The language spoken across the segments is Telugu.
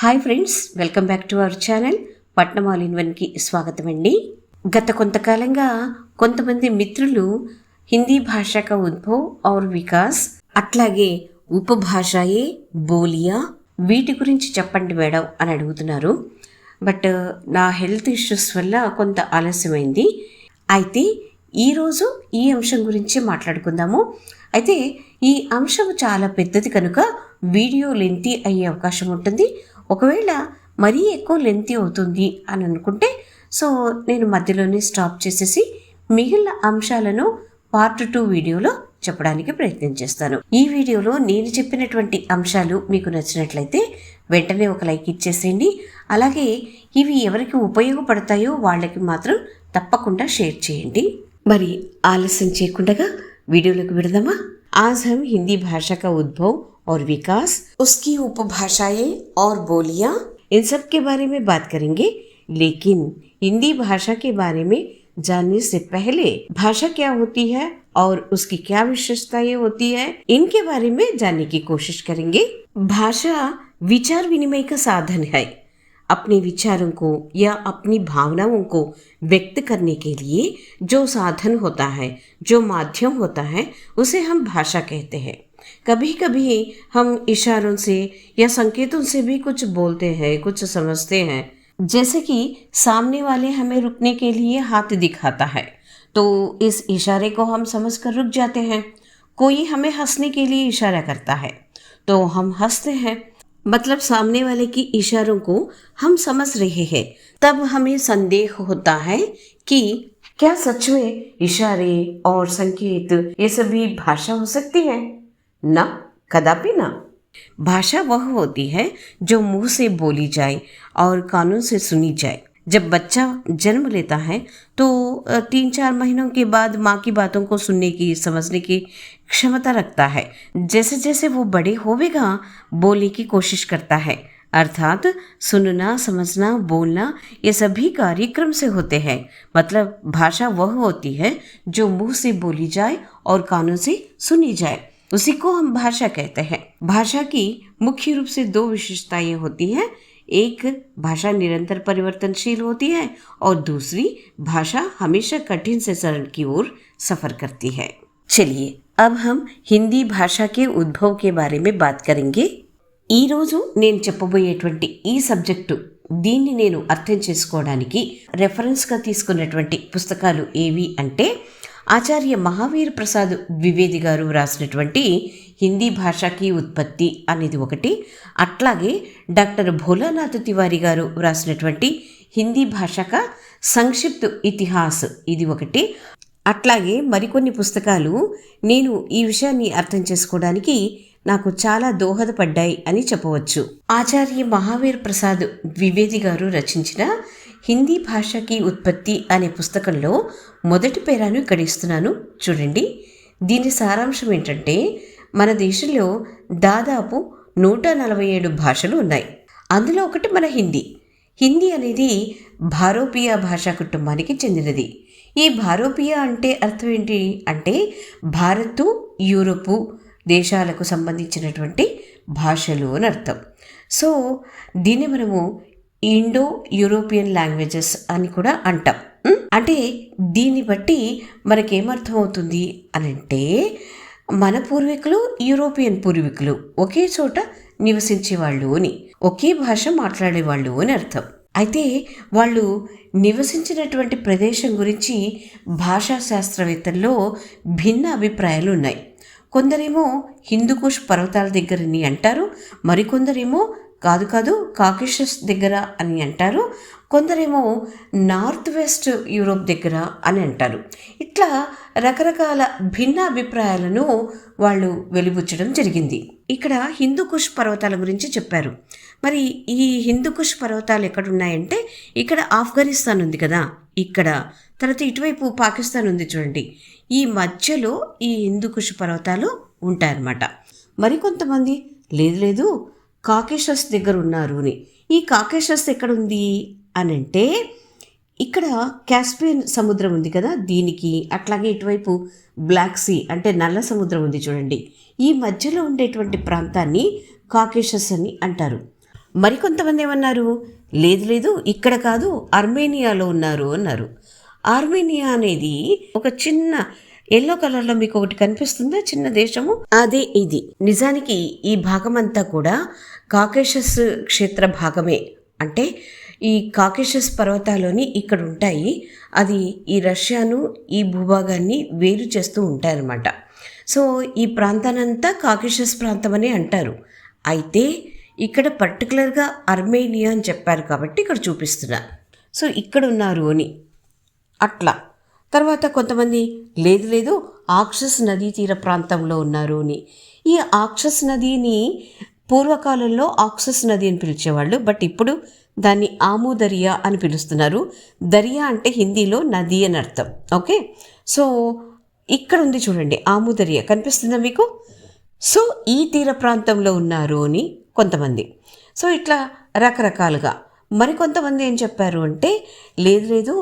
Hi friends, welcome back to our channel పట్నం ఆల్ ఇన్ వన్కి స్వాగతం అండి. గత కొంతకాలంగా కొంతమంది మిత్రులు హిందీ భాష కా ఉద్భవ్ और వికాస్ అట్లాగే ఉపభాషాయే బోలియా వీటి గురించి చెప్పండి మేడం అని అడుగుతున్నారు. బట్ నా హెల్త్ ఇష్యూస్ వల్ల కొంత ఆలస్యమైంది. అయితే ఈరోజు ఈ అంశం గురించి మాట్లాడుకుందాము. అయితే ఈ అంశం చాలా పెద్దది కనుక వీడియో లెంతీ అయ్యే అవకాశం ఉంటుంది. ఒకవేళ మరీ ఎక్కువ లెంతీ అవుతుంది అని అనుకుంటే నేను మధ్యలోనే స్టాప్ చేసేసి మిగిలిన అంశాలను పార్ట్ 2 వీడియోలో చెప్పడానికి ప్రయత్నం చేస్తాను. ఈ వీడియోలో నేను చెప్పినటువంటి అంశాలు మీకు నచ్చినట్లయితే వెంటనే ఒక లైక్ ఇచ్చేసేయండి. అలాగే ఇవి ఎవరికి ఉపయోగపడతాయో వాళ్ళకి మాత్రం తప్పకుండా షేర్ చేయండి. మరి ఆలస్యం చేయకుండా వీడియోలోకి విడదామా? आज हम हिंदी भाषा का उद्भव और विकास, उसकी उपभाषाएं और बोलियां, इन सब के बारे में बात करेंगे. लेकिन हिंदी भाषा के बारे में जानने से पहले भाषा क्या होती है और उसकी क्या विशेषताएं होती है, इनके बारे में जानने की कोशिश करेंगे. भाषा विचार विनिमय का साधन है. अपने विचारों को या अपनी भावनाओं को व्यक्त करने के लिए जो साधन होता है, जो माध्यम होता है, उसे हम भाषा कहते हैं. कभी कभी हम इशारों से या संकेतों से भी कुछ बोलते हैं, कुछ समझते हैं. जैसे कि सामने वाले हमें रुकने के लिए हाथ दिखाता है तो इस इशारे को हम समझकर रुक जाते हैं. कोई हमें हंसने के लिए इशारा करता है तो हम हंसते हैं. मतलब सामने वाले की इशारों को हम समझ रहे हैं. तब हमें संदेह होता है कि क्या सच में इशारे और संकेत ये सभी भाषा हो सकती है? ना, कदापि ना. भाषा वह होती है जो मुंह से बोली जाए और कानों से सुनी जाए. जब बच्चा जन्म लेता है तो 3-4 महीनों के बाद माँ की बातों को सुनने की, समझने की क्षमता रखता है. जैसे जैसे वो बड़े होवेगा बोलने की कोशिश करता है. अर्थात सुनना, समझना, बोलना ये सभी कार्यक्रम से होते हैं. मतलब भाषा वह होती है जो मुंह से बोली जाए और कानों से सुनी जाए, उसी को हम भाषा कहते हैं. भाषा की मुख्य रूप से 2 विशेषताएं होती हैं. एक, भाषा निरंतर परिवर्तनशील होती है और दूसरी, भाषा हमेशा कठिन से सरल की ओर सफर करती है. चलिए अब हम हिंदी भाषा के उद्भव के बारे में बात करेंगे. ఈ రోజు నేను చెప్పబోయేటువంటి ఈ సబ్జెక్టు దీన్ని నేను అర్థం చేసుకోవడానికి రెఫరెన్స్గా తీసుకున్నటువంటి పుస్తకాలు ఏవి అంటే ఆచార్య మహావీర్ ప్రసాద్ ద్వివేది గారు రాసినటువంటి హిందీ భాషకి ఉత్పత్తి అనేది ఒకటి, అట్లాగే డాక్టర్ భోలానాథ్ తివారీ గారు రాసినటువంటి హిందీ భాషక సంక్షిప్త ఇతిహాస్ ఇది ఒకటి. అట్లాగే మరికొన్ని పుస్తకాలు నేను ఈ విషయాన్ని అర్థం చేసుకోవడానికి నాకు చాలా దోహదపడ్డాయి అని చెప్పవచ్చు. ఆచార్య మహావీర్ ప్రసాద్ ద్వివేది గారు రచించిన హిందీ భాషకి ఉత్పత్తి అనే పుస్తకంలో మొదటి పేరాను ఇక్కడ ఇస్తున్నాను చూడండి. దీని సారాంశం ఏంటంటే మన దేశంలో దాదాపు 147 భాషలు ఉన్నాయి. అందులో ఒకటి మన హిందీ. హిందీ అనేది భారోపియా భాషా కుటుంబానికి చెందినది. ఈ భారోపియా అంటే అర్థం ఏంటి అంటే భారత్, యూరోపు దేశాలకు సంబంధించినటువంటి భాషలు అని అర్థం. దీన్ని మనము ఇండో యూరోపియన్ లాంగ్వేజెస్ అని కూడా అంటాం. అంటే దీన్ని బట్టి మనకేమర్థం అవుతుంది అని అంటే మన పూర్వీకులు, యూరోపియన్ పూర్వీకులు ఒకే చోట నివసించేవాళ్ళు అని, ఒకే భాష మాట్లాడేవాళ్ళు అని అర్థం. అయితే వాళ్ళు నివసించినటువంటి ప్రదేశం గురించి భాషా శాస్త్రవేత్తల్లో భిన్న అభిప్రాయాలు ఉన్నాయి. కొందరేమో హిందూకుష్ పర్వతాల దగ్గరని అంటారు, మరికొందరేమో కాదు కాకేషస్ దగ్గర అని అంటారు, కొందరేమో నార్త్ వెస్ట్ యూరోప్ దగ్గర అని అంటారు. ఇట్లా రకరకాల భిన్న అభిప్రాయాలను వాళ్ళు వెలిబుచ్చడం జరిగింది. ఇక్కడ హిందూకుష్ పర్వతాల గురించి చెప్పారు. మరి ఈ హిందూకుష్ పర్వతాలు ఎక్కడున్నాయంటే ఇక్కడ ఆఫ్ఘనిస్తాన్ ఉంది కదా, ఇక్కడ తర్వాత ఇటువైపు పాకిస్తాన్ ఉంది చూడండి, ఈ మధ్యలో ఈ హిందూకుష్ పర్వతాలు ఉంటాయన్నమాట. మరికొంతమంది లేదు కాకేషస్ దగ్గర ఉన్నారు అని. ఈ కాకేషస్ ఎక్కడుంది అని అంటే ఇక్కడ కాస్పియన్ సముద్రం ఉంది కదా దీనికి, అట్లాగే ఇటువైపు బ్లాక్ సీ అంటే నల్ల సముద్రం ఉంది చూడండి, ఈ మధ్యలో ఉండేటువంటి ప్రాంతాన్ని కాకేషస్ అని అంటారు. మరికొంతమంది ఏమన్నారు, లేదు లేదు ఇక్కడ కాదు అర్మేనియాలో ఉన్నారు అన్నారు. ఆర్మేనియా అనేది ఒక చిన్న ఎల్లో కలర్లో మీకు ఒకటి కనిపిస్తుందా, చిన్న దేశము, అదే ఇది. నిజానికి ఈ భాగమంతా కూడా కాకేషస్ క్షేత్ర భాగమే. అంటే ఈ కాకేషస్ పర్వతాలని ఇక్కడ ఉంటాయి. అది ఈ రష్యాను ఈ భూభాగాన్ని వేరు చేస్తూ ఉంటాయన్నమాట. సో ఈ ప్రాంతానంతా కాకేషస్ ప్రాంతం అని అంటారు. అయితే ఇక్కడ పర్టికులర్గా అర్మేనియా అని చెప్పారు కాబట్టి ఇక్కడ చూపిస్తున్నా. సో ఇక్కడ ఉన్నారు అని అట్లా. తర్వాత కొంతమంది లేదు లేదు ఆక్సస్ నదీ తీర ప్రాంతంలో ఉన్నారు అని. ఈ ఆక్సస్ నదిని పూర్వకాలంలో ఆక్సస్ నది అని పిలిచేవాళ్ళు, బట్ ఇప్పుడు దాన్ని ఆము దరియా అని పిలుస్తున్నారు. దరియా అంటే హిందీలో నది అని అర్థం. ఓకే, సో ఇక్కడ ఉంది చూడండి, ఆము దరియా కనిపిస్తుందా మీకు? సో ఈ తీర ప్రాంతంలో ఉన్నారు అని కొంతమంది. సో ఇట్లా రకరకాలుగా. మరికొంతమంది ఏం చెప్పారు అంటే, లేదు లేదు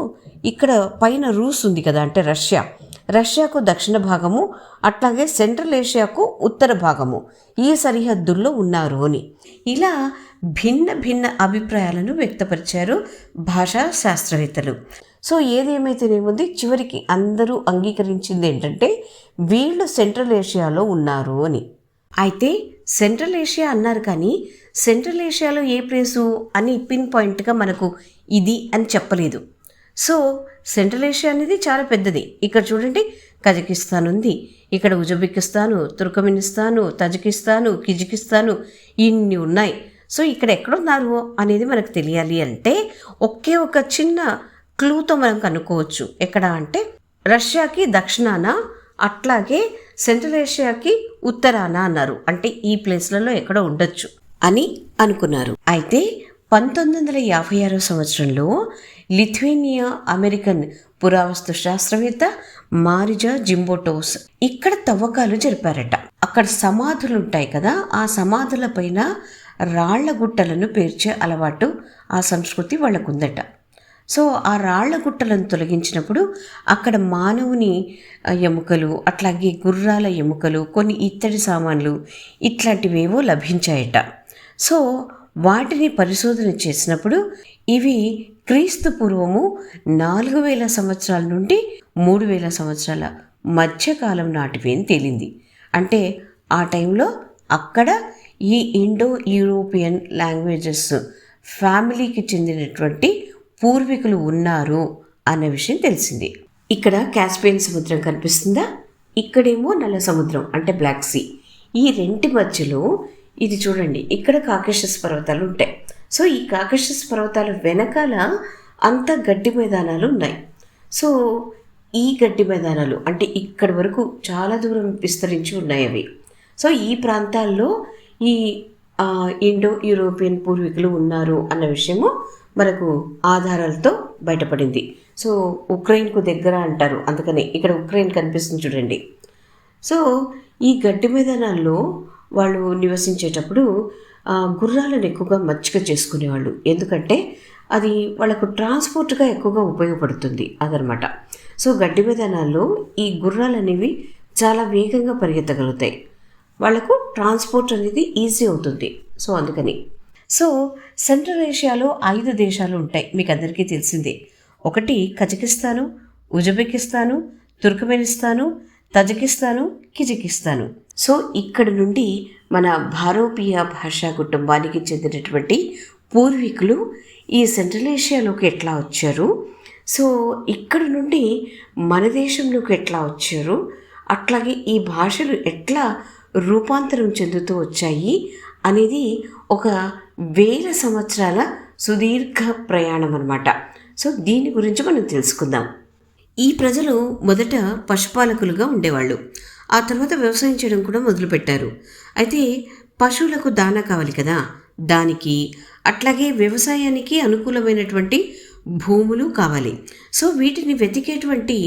ఇక్కడ పైన రూస్ ఉంది కదా, అంటే రష్యాకు దక్షిణ భాగము, అట్లాగే సెంట్రల్ ఏషియాకు ఉత్తర భాగము, ఈ సరిహద్దుల్లో ఉన్నారు అని. ఇలా భిన్న భిన్న అభిప్రాయాలను వ్యక్తపరిచారు భాషా శాస్త్రవేత్తలు. సో ఏదేమైతేనేముంది, చివరికి అందరూ అంగీకరించింది ఏంటంటే వీళ్ళు సెంట్రల్ ఏషియాలో ఉన్నారు అని. అయితే సెంట్రల్ ఏషియా అన్నారు కానీ సెంట్రల్ ఏషియాలో ఏ ప్లేసు అని పిన్ పాయింట్గా మనకు ఇది అని చెప్పలేదు. సో సెంట్రల్ ఏషియా అనేది చాలా పెద్దది. ఇక్కడ చూడండి, కజకిస్తాన్ ఉంది, ఇక్కడ ఉజ్బెకిస్తాను, తుర్కమెనిస్తాను, తజికిస్తాను, కిజికిస్తాను, ఇన్ని ఉన్నాయి. సో ఇక్కడ ఎక్కడున్నారు అనేది మనకు తెలియాలి అంటే ఒకే ఒక చిన్న క్లూతో మనం కనుక్కోవచ్చు. ఎక్కడ అంటే రష్యాకి దక్షిణాన, అట్లాగే సెంట్రల్ ఏషియాకి ఉత్తరాన అన్నారు. అంటే ఈ ప్లేస్లలో ఎక్కడ ఉండొచ్చు అని అనుకున్నారు. అయితే 1956 సంవత్సరంలో లిథువేనియా అమెరికన్ పురావస్తు శాస్త్రవేత్త మారిజా జింబోటోస్ ఇక్కడ తవ్వకాలు జరిపారట. అక్కడ సమాధులు ఉంటాయి కదా, ఆ సమాధుల పైన రాళ్ల గుట్టలను పేర్చే అలవాటు ఆ సంస్కృతి వాళ్ళకుందట. సో ఆ రాళ్ల గుట్టలను తొలగించినప్పుడు అక్కడ మానవుని ఎముకలు, అట్లాగే గుర్రాల ఎముకలు, కొన్ని ఇత్తడి సామాన్లు ఇట్లాంటివేవో లభించాయట. సో వాటిని పరిశోధన చేసినప్పుడు ఇవి క్రీస్తు పూర్వము 4000 సంవత్సరాల నుండి 3000 సంవత్సరాల మధ్యకాలం నాటివి అని తేలింది. అంటే ఆ టైంలో అక్కడ ఈ ఇండో యూరోపియన్ లాంగ్వేజెస్ ఫ్యామిలీకి చెందినటువంటి పూర్వీకులు ఉన్నారు అన్న విషయం తెలిసింది. ఇక్కడ కాస్పియన్ సముద్రం కనిపిస్తుందా, ఇక్కడేమో నల్ల సముద్రం అంటే బ్లాక్ సీ. ఈ రెంటి మధ్యలో ఇది చూడండి, ఇక్కడ కాకేషస్ పర్వతాలు ఉంటాయి. సో ఈ కాకేషస్ పర్వతాల వెనకాల అంత గడ్డి మైదానాలు ఉన్నాయి. సో ఈ గడ్డి మైదానాలు అంటే ఇక్కడి వరకు చాలా దూరం విస్తరించి ఉన్నాయి అవి. సో ఈ ప్రాంతాల్లో ఈ ఇండో యూరోపియన్ పూర్వీకులు ఉన్నారు అన్న విషయము మనకు ఆధారాలతో బయటపడింది. సో ఉక్రెయిన్కు దగ్గర అంటారు, అందుకని ఇక్కడ ఉక్రెయిన్ కనిపిస్తుంది చూడండి. సో ఈ గడ్డి మైదానాల్లో వాళ్ళు నివసించేటప్పుడు గుర్రాలను ఎక్కువగా మచ్చిక చేసుకునేవాళ్ళు. ఎందుకంటే అది వాళ్ళకు ట్రాన్స్పోర్ట్గా ఎక్కువగా ఉపయోగపడుతుంది అదనమాట. సో గడ్డి మైదానాల్లో ఈ గుర్రాలు అనేవి చాలా వేగంగా పరిగెత్తగలుగుతాయి, వాళ్లకు ట్రాన్స్పోర్ట్ అనేది ఈజీ అవుతుంది. సో అందుకని సో సెంట్రల్ ఏషియాలో 5 దేశాలు ఉంటాయి, మీకు అందరికీ తెలిసిందే. ఒకటి కజకిస్తాను, ఉజ్బెకిస్తాను, తుర్కమెనిస్తాను, తజికిస్తాను, కిజికిస్తాను. సో ఇక్కడ నుండి మన భారోపియ భాషా కుటుంబానికి చెందినటువంటి పూర్వీకులు ఈ సెంట్రల్ ఏషియాలోకి ఎట్లా వచ్చారు, సో ఇక్కడ నుండి మన దేశంలోకి ఎట్లా వచ్చారు, అట్లాగే ఈ భాషలు ఎట్లా రూపాంతరం చెందుతూ వచ్చాయి అనేది ఒక 1000 సంవత్సరాల సుదీర్ఘ ప్రయాణం అన్నమాట. సో దీని గురించి మనం తెలుసుకుందాం. ఈ ప్రజలు మొదట పశుపాలకులుగా ఉండేవాళ్ళు, ఆ తర్వాత వ్యవసాయం చేయడం కూడా మొదలుపెట్టారు. అయితే పశువులకు దానా కావాలి కదా, దానికి అట్లాగే వ్యవసాయానికి అనుకూలమైనటువంటి భూములు కావాలి. సో వీటిని వెతికేటువంటి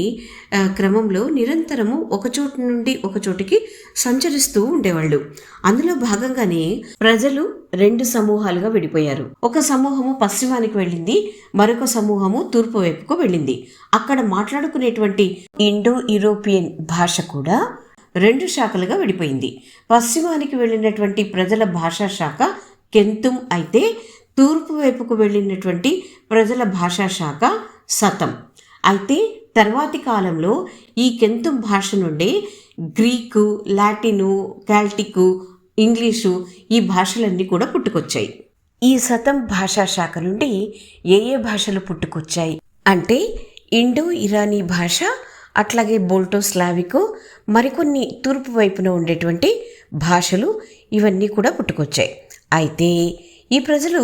క్రమంలో నిరంతరము ఒక చోటు నుండి ఒక చోటికి సంచరిస్తూ ఉండేవాళ్ళు. అందులో భాగంగానే ప్రజలు 2 సమూహాలుగా విడిపోయారు. ఒక సమూహము పశ్చిమానికి వెళ్ళింది, మరొక సమూహము తూర్పు వైపుకు వెళ్ళింది. అక్కడ మాట్లాడుకునేటువంటి ఇండో యూరోపియన్ భాష కూడా 2 శాఖలుగా విడిపోయింది. పశ్చిమానికి వెళ్ళినటువంటి ప్రజల భాషా శాఖ కెంతుం అయితే తూర్పు వైపుకు వెళ్ళినటువంటి ప్రజల భాషా శాఖ సతం. అయితే తర్వాతి కాలంలో ఈ కెంతుం భాష నుండి గ్రీకు, లాటిను, కాల్టికు, ఇంగ్లీషు ఈ భాషలన్నీ కూడా పుట్టుకొచ్చాయి. ఈ సతం భాషా శాఖ నుండి ఏ ఏ భాషలు పుట్టుకొచ్చాయి అంటే ఇండో ఇరానీ భాష, అట్లాగే బోల్టో స్లావికో, మరికొన్ని తూర్పు వైపున ఉండేటువంటి భాషలు ఇవన్నీ కూడా పుట్టుకొచ్చాయి. అయితే ఈ ప్రజలు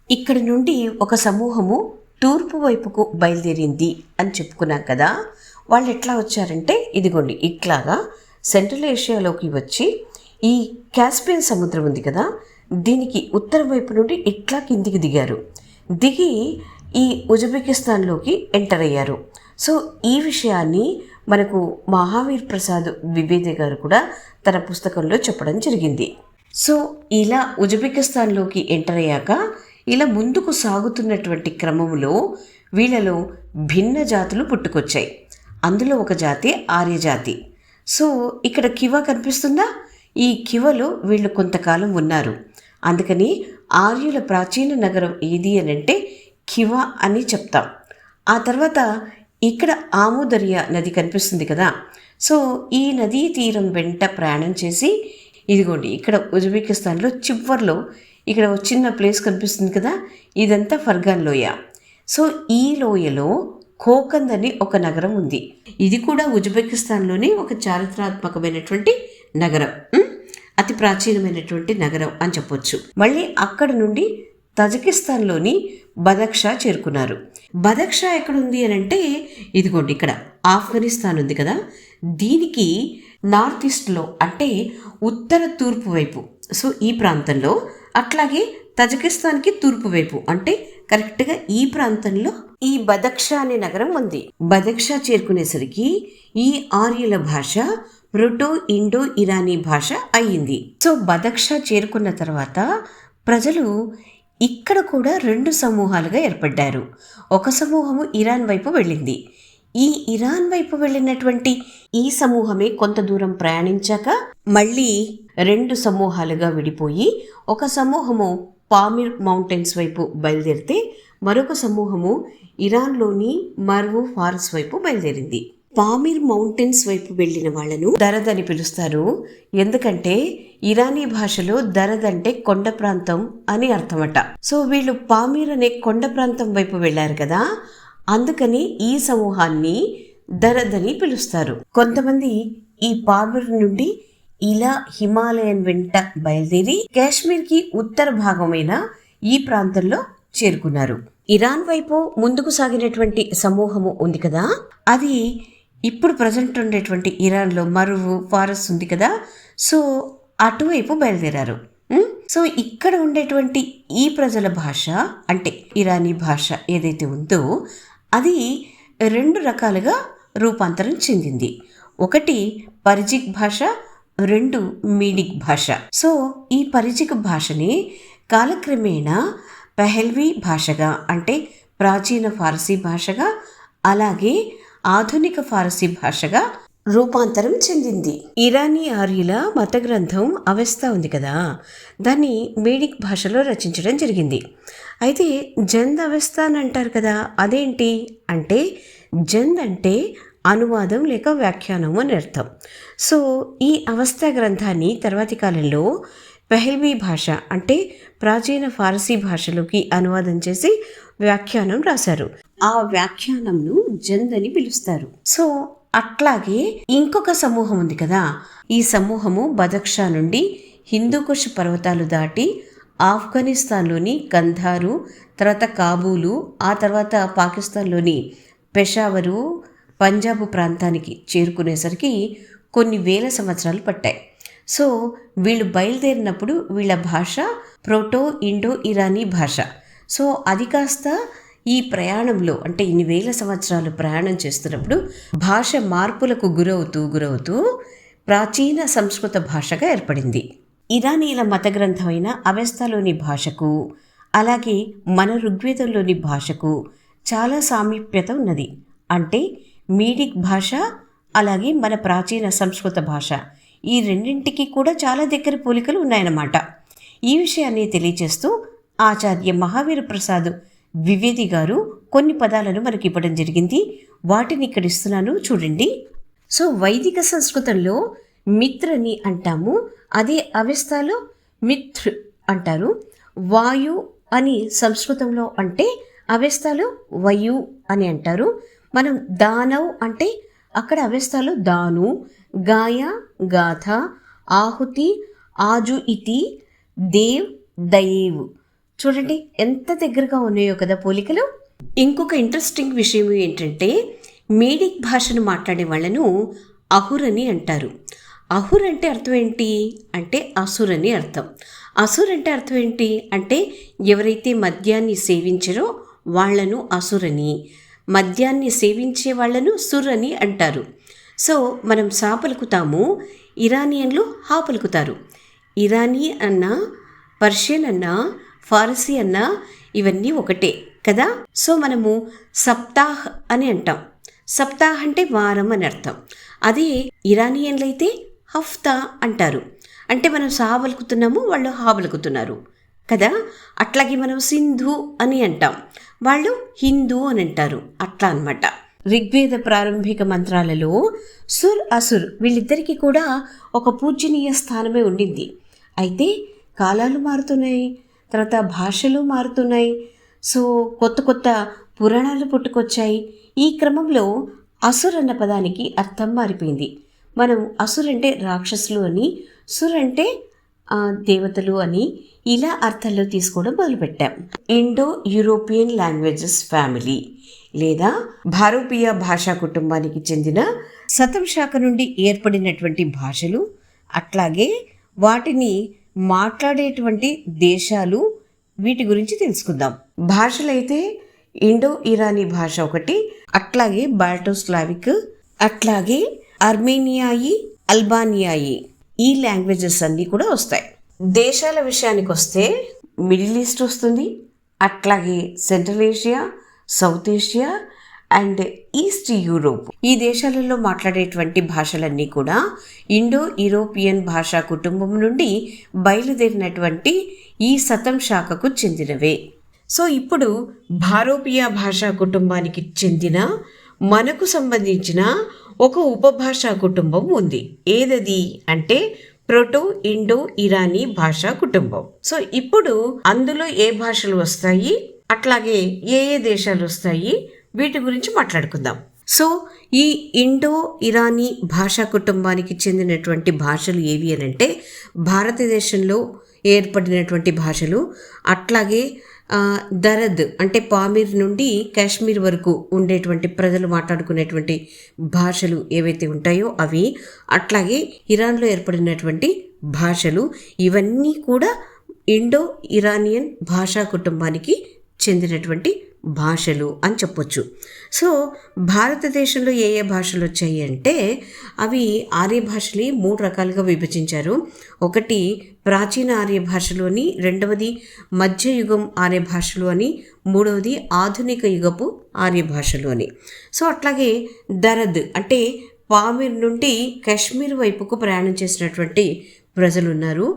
ఇక్కడి నుండి ఒక సమూహము తూర్పు వైపుకు బయలుదేరింది అని చెప్పుకున్నాం కదా. వాళ్ళు ఎట్లా వచ్చారంటే ఇదిగోండి ఇట్లాగా సెంట్రల్ ఏషియాలోకి వచ్చి ఈ కాస్పియన్ సముద్రం ఉంది కదా, దీనికి ఉత్తర వైపు నుండి ఇట్లా కిందికి దిగారు. దిగి ఈ ఉజ్బెకిస్తాన్లోకి ఎంటర్ అయ్యారు. సో ఈ విషయాన్ని మనకు మహావీర్ ప్రసాద్ ద్వివేది గారు కూడా తన పుస్తకంలో చెప్పడం జరిగింది. సో ఇలా ఉజ్బెకిస్తాన్లోకి ఎంటర్ అయ్యాక ఇలా ముందుకు సాగుతున్నటువంటి క్రమంలో వీళ్ళలో భిన్న జాతులు పుట్టుకొచ్చాయి. అందులో ఒక జాతి ఆర్యజాతి. సో ఇక్కడ కివా కనిపిస్తుందా, ఈ కివలో వీళ్ళు కొంతకాలం ఉన్నారు. అందుకని ఆర్యుల ప్రాచీన నగరం ఏది అని అంటే కివా అని చెప్తాం. ఆ తర్వాత ఇక్కడ ఆముదర్యా నది కనిపిస్తుంది కదా. సో ఈ నదీ తీరం వెంట ప్రయాణం చేసి ఇదిగోండి ఇక్కడ ఉజ్బెకిస్తాన్లో చివర్లో ఇక్కడ ఒక చిన్న ప్లేస్ కనిపిస్తుంది కదా, ఇదంతా ఫర్గాన్ లోయ. సో ఈ లోయలో ఖోకంద్ అని ఒక నగరం ఉంది. ఇది కూడా ఉజ్బెకిస్తాన్లోని ఒక చారిత్రాత్మకమైనటువంటి నగరం, అతి ప్రాచీనమైనటువంటి నగరం అని చెప్పొచ్చు. మళ్ళీ అక్కడ నుండి తజకిస్తాన్లోని బదక్షా చేరుకున్నారు. బదక్షా ఎక్కడుంది అని అంటే ఇదిగోండి ఇక్కడ ఆఫ్ఘనిస్తాన్ ఉంది కదా, దీనికి నార్త్ ఈస్ట్లో అంటే ఉత్తర తూర్పు వైపు, సో ఈ ప్రాంతంలో, అట్లాగే తజకిస్తాన్కి తూర్పు వైపు అంటే కరెక్ట్గా ఈ ప్రాంతంలో ఈ బదక్షా అనే నగరం ఉంది. బదక్షా చేరుకునేసరికి ఈ ఆర్యుల భాష ప్రోటో ఇండో ఇరానీ భాష అయ్యింది. సో బదక్షా చేరుకున్న తర్వాత ప్రజలు ఇక్కడ కూడా రెండు సమూహాలుగా ఏర్పడ్డారు. ఒక సమూహము ఇరాన్ వైపు వెళ్ళింది. ఈ ఇరాన్ వైపు వెళ్ళినటువంటి ఈ సమూహమే కొంత దూరం ప్రయాణించాక మళ్ళీ రెండు సమూహాలుగా విడిపోయి ఒక సమూహము పామిర్ మౌంటైన్స్ వైపు బయలుదేరితే మరొక సమూహము ఇరాన్లోని మర్వు ఫారస్ వైపు బయలుదేరింది. పామిర్ మౌంటైన్స్ వైపు వెళ్ళిన వాళ్లను దరద్ అని పిలుస్తారు. ఎందుకంటే ఇరానీ భాషలో దరద్ అంటే కొండ ప్రాంతం అని అర్థమట. సో వీళ్ళు పామిర్ అనే కొండ ప్రాంతం వైపు వెళ్ళారు కదా, అందుకని ఈ సమూహాన్ని దరద్ అని పిలుస్తారు. కొంతమంది ఈ పామిర్ నుండి ఇలా హిమాలయన్ వెంట బయలుదేరి కాశ్మీర్కి ఉత్తర భాగమైన ఈ ప్రాంతంలో చేరుకున్నారు. ఇరాన్ వైపు ముందుకు సాగినటువంటి సమూహము ఉంది కదా, అది ఇప్పుడు ప్రజెంట్ ఉండేటువంటి ఇరాన్లో మరువు ఫారస్ ఉంది కదా, సో అటువైపు బయలుదేరారు. సో ఇక్కడ ఉండేటువంటి ఈ ప్రజల భాష అంటే ఇరానీ భాష ఏదైతే ఉందో అది రెండు రకాలుగా రూపాంతరం చెందింది. ఒకటి పరిజిక్ భాష, రెండు మీడిక్ భాష. సో ఈ పరిజిక్ భాషని కాలక్రమేణా పెహెల్వీ భాషగా అంటే ప్రాచీన ఫారసీ భాషగా, అలాగే ఆధునిక ఫారసీ భాషగా రూపాంతరం చెందింది. ఇరానీ ఆర్యుల మత గ్రంథం అవెస్తా ఉంది కదా, దాన్ని మీడిక్ భాషలో రచించడం జరిగింది. అయితే జంద్ అవెస్తా అని అంటారు కదా, అదేంటి అంటే జంద్ అంటే అనువాదం లేక వ్యాఖ్యానం అని అర్థం. సో ఈ అవస్థా గ్రంథాన్ని తర్వాతి కాలంలో పెహెల్వీ భాష అంటే ప్రాచీన ఫారసీ భాషలోకి అనువాదం చేసి వ్యాఖ్యానం రాశారు. ఆ వ్యాఖ్యానంను జంద్ అని పిలుస్తారు. సో అట్లాగే ఇంకొక సమూహం ఉంది కదా, ఈ సమూహము బదక్షా నుండి హిందూకుష్ పర్వతాలు దాటి ఆఫ్ఘనిస్తాన్లోని కంధారు, తర్వాత కాబూలు, ఆ తర్వాత పాకిస్తాన్లోని పెషావరు, పంజాబ్ ప్రాంతానికి చేరుకునేసరికి కొన్ని వేల సంవత్సరాలు పట్టాయి. సో వీళ్ళు బయలుదేరినప్పుడు వీళ్ళ భాష ప్రోటో ఇండో ఇరానీ భాష. సో అది కాస్త ఈ ప్రయాణంలో అంటే ఇన్ని వేల సంవత్సరాలు ప్రయాణం చేస్తున్నప్పుడు భాష మార్పులకు గురవుతూ ప్రాచీన సంస్కృత భాషగా ఏర్పడింది. ఇరానీల మత గ్రంథమైన అవెస్తాలోని భాషకు అలాగే మన ఋగ్వేదంలోని భాషకు చాలా సామీప్యత ఉన్నది. అంటే మీడిక్ భాష అలాగే మన ప్రాచీన సంస్కృత భాష ఈ రెండింటికి కూడా చాలా దగ్గర పోలికలు ఉన్నాయన్నమాట. ఈ విషయాన్ని తెలియజేస్తూ ఆచార్య మహావీర ప్రసాద్ ద్వివేది గారు కొన్ని పదాలను మనకి ఇవ్వడం జరిగింది. వాటిని ఇక్కడ ఇస్తున్నాను చూడండి. సో వైదిక సంస్కృతంలో మిత్రని అంటాము, అదే అవస్థలో మిత్ర్ అంటారు. వాయు అని సంస్కృతంలో అంటే అవస్థలో వయు అని అంటారు. మనం దానవ్ అంటే అక్కడ అవస్థలో దాను, గాయ గాథ, ఆహుతి ఆజు ఇతి, దేవ్ దయేవ్. చూడండి ఎంత దగ్గరగా ఉన్నాయో కదా పోలికలు. ఇంకొక ఇంట్రెస్టింగ్ విషయం ఏంటంటే మేడిక్ భాషను మాట్లాడే వాళ్ళను అహుర్ అని అంటారు. అహుర్ అంటే అర్థం ఏంటి అంటే అసుర్ అని అర్థం. అసుర్ అంటే అర్థం ఏంటి అంటే ఎవరైతే మద్యాన్ని సేవించరో వాళ్లను అసురని, మద్యాన్ని సేవించే వాళ్లను సుర్ అని అంటారు. సో మనం సా పలుకుతాము, ఇరానియన్లు హా పలుకుతారు. ఇరానీ అన్నా, పర్షియన్ అన్నా, ఫారసీ అన్నా ఇవన్నీ ఒకటే కదా. సో మనము సప్తాహ్ అని అంటాం. సప్తాహ్ అంటే వారం అని అర్థం. అదే ఇరానియన్లు అయితే హఫ్తా అంటారు. అంటే మనం సా పలుకుతున్నాము, వాళ్ళు హా పలుకుతున్నారు కదా. అట్లాగే మనం సింధు అని అంటాం, వాళ్ళు హిందూ అని అంటారు. అట్లా అన్నమాట. ఋగ్వేద ప్రారంభిక మంత్రాలలో సుర్ అసుర్ వీళ్ళిద్దరికీ కూడా ఒక పూజనీయ స్థానమే ఉండింది. అయితే కాలాలు మారుతున్నాయి, తర్వాత భాషలు మారుతున్నాయి. సో కొత్త కొత్త పురాణాలు పుట్టుకొచ్చాయి. ఈ క్రమంలో అసుర్ అన్న పదానికి అర్థం మారిపోయింది. మనం అసుర్ అంటే రాక్షసులు అని, సుర్ అంటే దేవతలు అని ఇలా అర్థంలో తీసుకోవడం మొదలుపెట్టాం. ఇండో యూరోపియన్ లాంగ్వేజెస్ ఫ్యామిలీ లేదా భారతీయ భాషా కుటుంబానికి చెందిన శతం శాఖ నుండి ఏర్పడినటువంటి భాషలు, అట్లాగే వాటిని మాట్లాడేటువంటి దేశాలు, వీటి గురించి తెలుసుకుందాం. భాషలైతే ఇండో ఇరానీ భాష ఒకటి, అట్లాగే బాల్టోస్లావిక్, అట్లాగే అర్మేనియాయి, అల్బానియాయి, ఈ లాంగ్వేజెస్ అన్నీ కూడా వస్తాయి. దేశాల విషయానికి వస్తే మిడిల్ ఈస్ట్ వస్తుంది, అట్లాగే central Asia, south Asia and east Europe. ఈ దేశాలలో మాట్లాడేటువంటి భాషలన్నీ కూడా ఇండో యూరోపియన్ భాషా కుటుంబం నుండి బయలుదేరినటువంటి ఈ శతం శాఖకు చెందినవే. సో ఇప్పుడు భారతీయ భాషా కుటుంబానికి చెందిన మనకు సంబంధించిన ఒక ఉపభాషా కుటుంబం ఉంది. ఏదది అంటే ప్రోటో ఇండో ఇరానీ భాషా కుటుంబం. సో ఇప్పుడు అందులో ఏ భాషలు వస్తాయి, అట్లాగే ఏ ఏ దేశాలు వస్తాయి, వీటి గురించి మాట్లాడుకుందాం. సో ఈ ఇండో ఇరానీ భాషా కుటుంబానికి చెందినటువంటి భాషలు ఏవి అని అంటే భారతదేశంలో ఏర్పడినటువంటి భాషలు, అట్లాగే దరద్ అంటే పామీర్ నుండి కాశ్మీర్ వరకు ఉండేటువంటి ప్రజలు మాట్లాడుకునేటువంటి భాషలు ఏవైతే ఉంటాయో అవి, అట్లాగే ఇరాన్లో ఏర్పడినటువంటి భాషలు, ఇవన్నీ కూడా ఇండో ఇరానియన్ భాషా కుటుంబానికి చెందినటువంటి భాషలు అని చెప్పొచ్చు. సో భారతదేశంలో ఏ ఏ భాషలు వచ్చాయి అంటే అవి ఆర్య భాషని 3 రకాలుగా విభజించారు. ఒకటి ప్రాచీన ఆర్య భాషలు అని, రెండవది మధ్యయుగం ఆర్య భాషలు అని, మూడవది ఆధునిక యుగపు ఆర్య భాషలు అని. సో అట్లాగే దరద్ అంటే పామీర్ నుండి కాశ్మీర్ వైపుకు ప్రయాణం చేసినటువంటి ప్రజలు ఉన్నారు.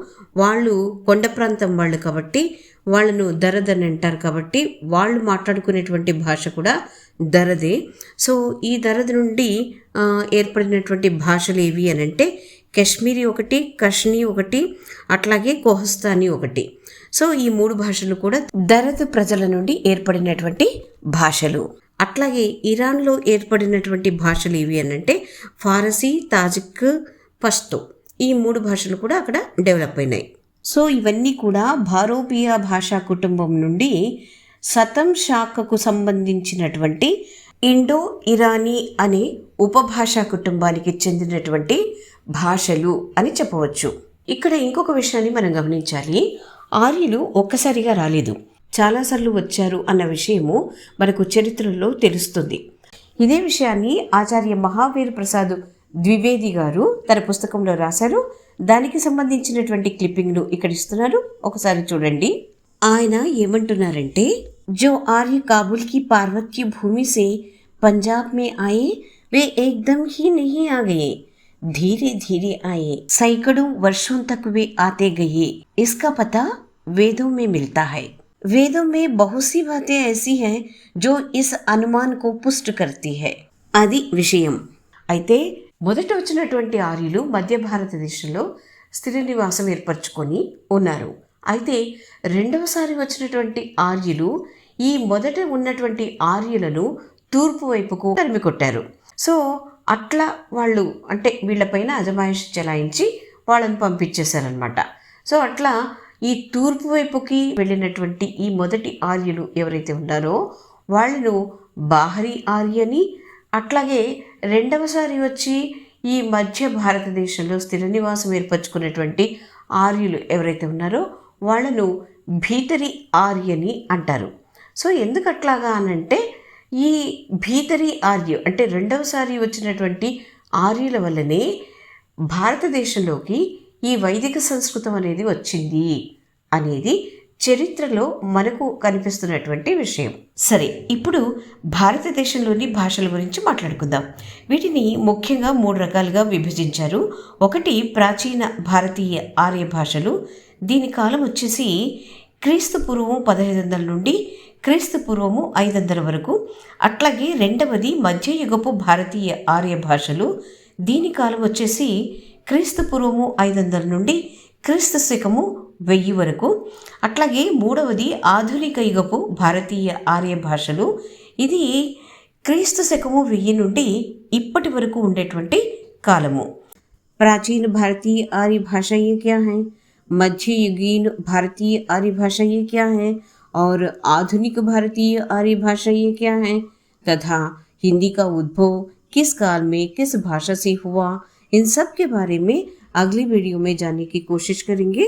వాళ్ళు కొండ ప్రాంతం వాళ్ళు కాబట్టి వాళ్ళను దరద్ అని అంటారు. కాబట్టి వాళ్ళు మాట్లాడుకునేటువంటి భాష కూడా దరదే. సో ఈ దరద్ నుండి ఏర్పడినటువంటి భాషలు ఏవి అని అంటే కాశ్మీరీ ఒకటి, కష్నీ ఒకటి, అట్లాగే కోహస్తానీ ఒకటి. సో ఈ 3 భాషలు కూడా దరద్ ప్రజల నుండి ఏర్పడినటువంటి భాషలు. అట్లాగే ఇరాన్లో ఏర్పడినటువంటి భాషలు ఏవి అని అంటే ఫారసీ, తాజిక్, పష్తో, ఈ 3 భాషలు కూడా అక్కడ డెవలప్ అయినాయి. సో ఇవన్నీ కూడా భారతీయ భాషా కుటుంబం నుండి శతం శాఖకు సంబంధించినటువంటి ఇండో ఇరానీ అనే ఉపభాషా కుటుంబానికి చెందినటువంటి భాషలు అని చెప్పవచ్చు. ఇక్కడ ఇంకొక విషయాన్ని మనం గమనించాలి. ఆర్యులు ఒక్కసారిగా రాలేదు, చాలాసార్లు వచ్చారు అన్న విషయము మనకు చరిత్రలో తెలుస్తుంది. ఇదే విషయాన్ని ఆచార్య మహావీర ప్రసాద్ ద్వివేది గారు తన పుస్తకంలో రాశారు. దానికి సంబంధించినటువంటి క్లిప్పింగ్ను ఇక్కడ ఇస్తున్నారు, ఒకసారి చూడండి. ఆయన ఏమంటున్నారంటే जो आर्य काबुल की पार्वत्य भूमि से पंजाब में आए वे एकदम ही नहीं आ गए, धीरे धीरे आए, सैकड़ों वर्षों तक वे आते गए। इसका पता वेदों में मिलता है। वेदों में बहुत सी बातें ऐसी हैं जो इस అనుమాన్ को పుష్ट करती है। అది విషయం। అయితే మొదట వచ్చినటువంటి ఆర్యులు మధ్య భారతదేశంలో స్థిర నివాసం ఏర్పరచుకొని ఉన్నారు. అయితే రెండవసారి వచ్చినటువంటి ఆర్యులు ఈ మొదట ఉన్నటువంటి ఆర్యులను తూర్పు వైపుకు తరిమి కొట్టారు. సో అట్లా వాళ్ళు అంటే వీళ్ళపైన అజమాయిషి చెలాయించి వాళ్ళని పంపించేశారనమాట. సో అట్లా ఈ తూర్పు వైపుకి వెళ్ళినటువంటి ఈ మొదటి ఆర్యులు ఎవరైతే ఉన్నారో వాళ్ళను బాహరీ ఆర్యని, అట్లాగే రెండవసారి వచ్చి ఈ మధ్య భారతదేశంలో స్థిర నివాసం ఏర్పరచుకున్నటువంటి ఆర్యులు ఎవరైతే ఉన్నారో వాళ్ళను భీతరి ఆర్యని అంటారు. సో ఎందుకు అట్లాగా అనంటే ఈ భీతరి ఆర్య అంటే రెండవసారి వచ్చినటువంటి ఆర్యుల వల్లనే భారతదేశంలోకి ఈ వైదిక సంస్కృతం అనేది వచ్చింది అనేది చరిత్రలో మనకు కనిపిస్తున్నటువంటి విషయం. సరే, ఇప్పుడు భారతదేశంలోని భాషల గురించి మాట్లాడుకుందాం. వీటిని ముఖ్యంగా 3 రకాలుగా విభజించారు. ఒకటి ప్రాచీన భారతీయ ఆర్య భాషలు. దీని కాలం వచ్చేసి క్రీస్తు పూర్వము 1500 నుండి క్రీస్తు పూర్వము 500 వరకు. అట్లాగే రెండవది మధ్యయుగపు భారతీయ ఆర్య భాషలు. దీని కాలం వచ్చేసి క్రీస్తు పూర్వము 500 నుండి క్రీస్తు శకము 1000 వరకు. అట్లాగే మూడవది ఆధునిక యుగపు భారతీయ ఆర్య భాషలు. ఇది క్రీస్తు శకము 1000 నుండి ఇప్పటి వరకు ఉండేటువంటి కాలము. प्राचीन भारतीय आर्य भाषा ये क्या है, मध्ययुगीन भारतीय आर्य भाषा ये क्या है और आधुनिक भारतीय आर्य भाषा ये क्या है, तथा हिंदी का उद्भव किस काल में किस भाषा से हुआ, इन सब के बारे में अगली वीडियो में जानने की कोशिश करेंगे।